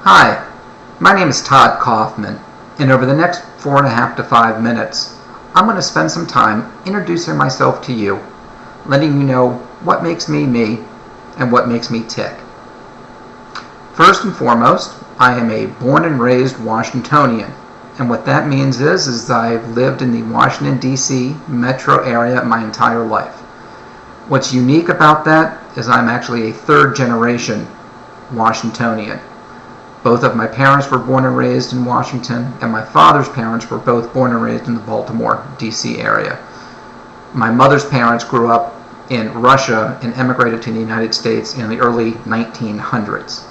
Hi, my name is Todd Kauffman, and over the next 4.5 to 5 minutes, I'm going to spend some time introducing myself to you, letting you know what makes me me and what makes me tick. First and foremost, I am a born and raised Washingtonian, and what that means is I've lived in the Washington, D.C. metro area my entire life. What's unique about that is I'm actually a third generation Washingtonian. Both of my parents were born and raised in Washington, and my father's parents were both born and raised in the Baltimore, D.C. area. My mother's parents grew up in Russia and emigrated to the United States in the early 1900s.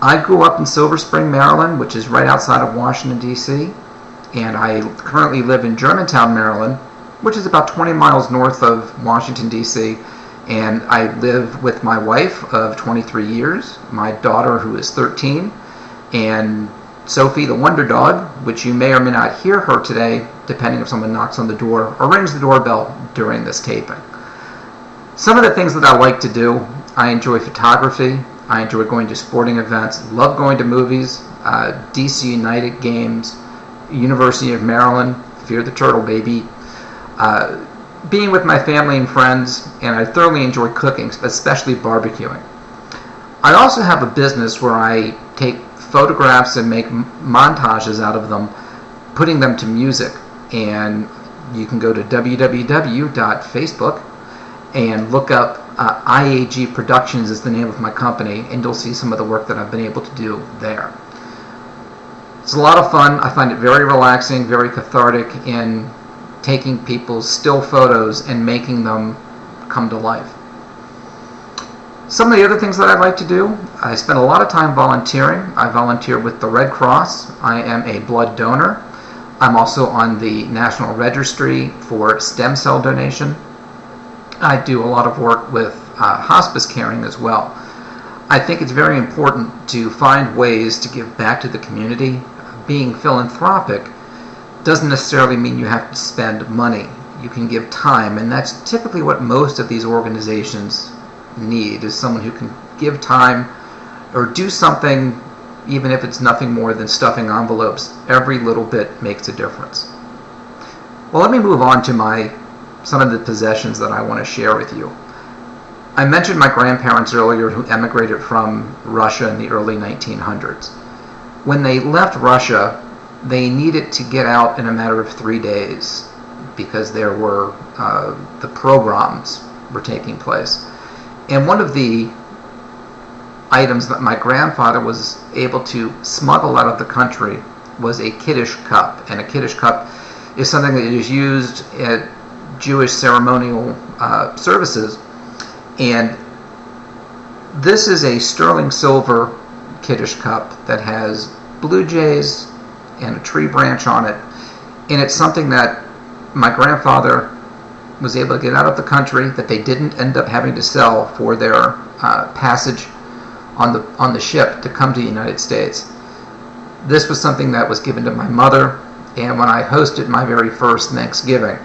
I grew up in Silver Spring, Maryland, which is right outside of Washington, D.C., and I currently live in Germantown, Maryland, which is about 20 miles north of Washington, D.C., and I live with my wife of 23 years, my daughter who is 13, and Sophie the Wonder Dog, which you may or may not hear her today, depending if someone knocks on the door or rings the doorbell during this taping. Some of the things that I like to do: I enjoy photography, I enjoy going to sporting events, love going to movies, DC United games, University of Maryland, Fear the Turtle Baby, being with my family and friends, and I thoroughly enjoy cooking, especially barbecuing. I also have a business where I take photographs and make montages out of them, putting them to music, and you can go to www.facebook and look up IAG Productions is the name of my company, and you'll see some of the work that I've been able to do there. It's a lot of fun. I find it very relaxing, very cathartic in taking people's still photos and making them come to life. Some of the other things that I like to do: I spend a lot of time volunteering. I volunteer with the Red Cross. I am a blood donor. I'm also on the National Registry for stem cell donation. I do a lot of work with hospice caring as well. I think it's very important to find ways to give back to the community. Being philanthropic doesn't necessarily mean you have to spend money. You can give time, and that's typically what most of these organizations need, is someone who can give time or do something, even if it's nothing more than stuffing envelopes. Every little bit makes a difference. Well, let me move on to some of the possessions that I want to share with you. I mentioned my grandparents earlier, who emigrated from Russia in the early 1900s. When they left Russia, they needed to get out in a matter of 3 days because there were the pogroms were taking place. And one of the items that my grandfather was able to smuggle out of the country was a Kiddush cup. And a Kiddush cup is something that is used at Jewish ceremonial services. And this is a sterling silver Kiddush cup that has blue jays and a tree branch on it, and it's something that my grandfather was able to get out of the country, that they didn't end up having to sell for their passage on the ship to come to the United States. This was something that was given to my mother, and when I hosted my very first Thanksgiving,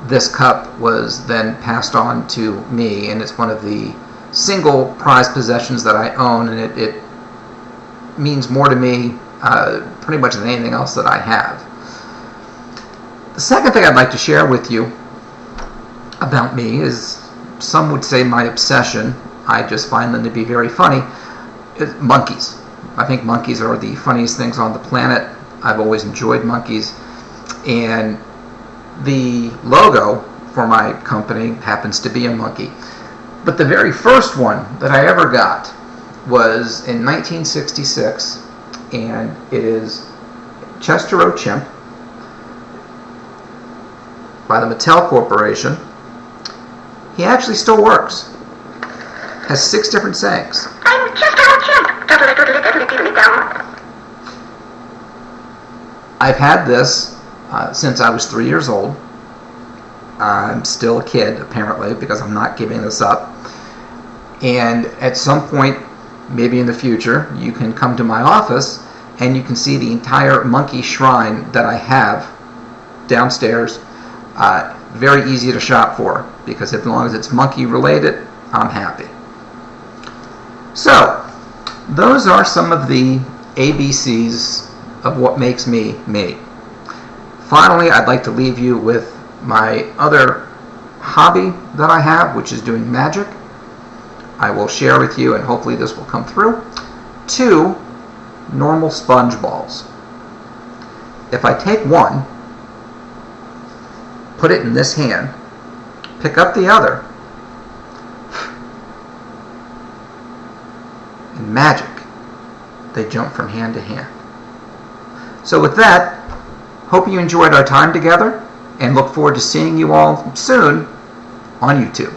this cup was then passed on to me, and it's one of the single prized possessions that I own, and it means more to me pretty much than anything else that I have. The second thing I'd like to share with you about me is, some would say my obsession. I just find them to be very funny. Monkeys. I think monkeys are the funniest things on the planet. I've always enjoyed monkeys, and the logo for my company happens to be a monkey. But the very first one that I ever got was in 1966, and it is Chester O. Chimp by the Mattel Corporation. He actually still works. Has 6 different sayings. I'm Chester O. Chimp. I've had this since I was 3 years old. I'm still a kid, apparently, because I'm not giving this up. And at some point, maybe in the future, you can come to my office and you can see the entire monkey shrine that I have downstairs. Very easy to shop for, because as long as it's monkey related, I'm happy. So, those are some of the ABCs of what makes me me. Finally, I'd like to leave you with my other hobby that I have, which is doing magic. I will share with you, and hopefully this will come through. 2 normal sponge balls. If I take one, put it in this hand, pick up the other, and magic, they jump from hand to hand. So with that, hope you enjoyed our time together, and look forward to seeing you all soon on YouTube.